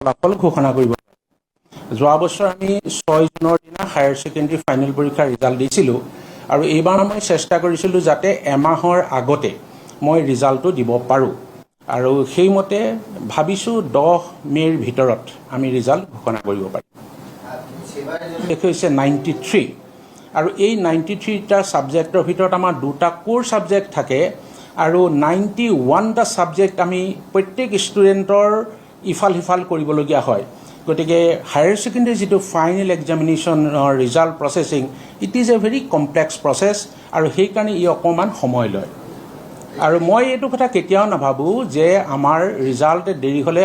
ফলাফল ঘোষণা কৰিব। যোৱা বছৰ আমি 6 জুনৰ দিনা হায়াৰ ছেকেণ্ডেৰী ফাইনেল পৰীক্ষাৰ ৰিজাল্ট দিছিলোঁ আৰু এইবাৰ মই চেষ্টা কৰিছিলোঁ যাতে এমাহৰ আগতে মই ৰিজাল্টটো দিব পাৰোঁ আৰু সেইমতে ভাবিছোঁ 10 মে'ৰ ভিতৰত আমি ৰিজাল্ট ঘোষণা কৰিব পাৰিম। এইটো হৈছে 93 আৰু এই 93টা ছাবজেক্টৰ ভিতৰত আমাৰ 2টা কোৰ ছাবজেক্ট থাকে আৰু 91টা ছাবজেক্ট আমি প্ৰত্যেক ষ্টুডেণ্টৰ ইফাল সিফাল কৰিবলগীয়া হয়। গতিকে হায়াৰ ছেকেণ্ডেৰী যিটো ফাইনেল এক্সামিনেশ্যনৰ result processing it is a very complex process আৰু সেইকাৰণে ই অকণমান সময় লয়। আৰু মই এইটো কথা কেতিয়াও নাভাবোঁ যে আমাৰ ৰিজাল্ট দেৰি হ'লে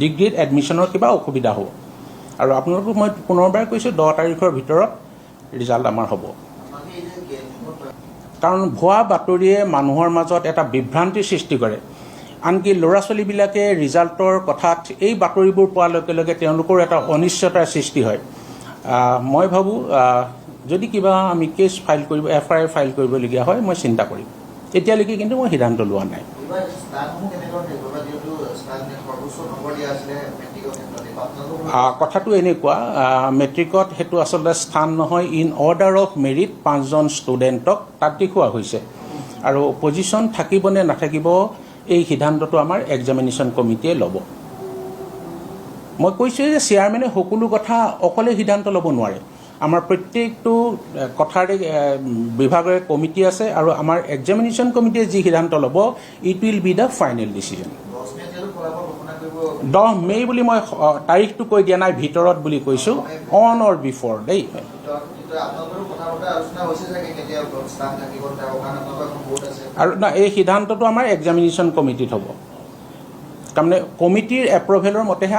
ডিগ্ৰীত এডমিশ্যনৰ কিবা অসুবিধা হ'ব। আৰু আপোনালোকক মই পুনৰবাৰ কৈছোঁ 10 তাৰিখৰ ভিতৰত ৰিজাল্ট আমাৰ হ'ব। কাৰণ ভুৱা বাতৰিয়ে মানুহৰ মাজত এটা বিভ্ৰান্তিৰ সৃষ্টি কৰে। আনকি ল'ৰা ছোৱালীবিলাকে ৰিজাল্টৰ কথাত এই বাতৰিবোৰ পোৱাৰ লগে লগে তেওঁলোকৰ এটা অনিশ্চয়তাৰ সৃষ্টি হয়। মই ভাবোঁ যদি কিবা আমি কেছ ফাইল কৰিব FIR ফাইল কৰিবলগীয়া হয় মই চিন্তা কৰিম। এতিয়ালৈকে কিন্তু মই সিদ্ধান্ত লোৱা নাই। কথাটো এনেকুৱা, মেট্ৰিকত সেইটো আচলতে স্থান নহয়, ইন অৰ্ডাৰ অফ মেৰিট 5জন ষ্টুডেণ্টক তাত দেখুওৱা হৈছে আৰু পজিশ্যন থাকিব নে নাথাকিব এই সিদ্ধান্তটো আমাৰ এক্সামিনেশ্যন কমিটিয়ে ল'ব। মই কৈছোঁ যে চেয়াৰমেনে সকলো কথা অকলে সিদ্ধান্ত ল'ব নোৱাৰে। আমাৰ প্ৰত্যেকটো কথাৰে বিভাগৰে কমিটি আছে আৰু আমাৰ এক্সামিনেশ্যন কমিটিয়ে যি সিদ্ধান্ত ল'ব it will be the final decision. 10 মে' বুলি মই তাৰিখটো কৈ দিয়া নাই, ভিতৰত বুলি কৈছোঁ, অন অৰ বিফৰ দেই। আৰু না এই সিদ্ধান্তটো আমাৰ এক্সামিনেশ্যন কমিটিত হ'ব। তাৰমানে কমিটিৰ এপ্ৰুভেলৰ মতেহে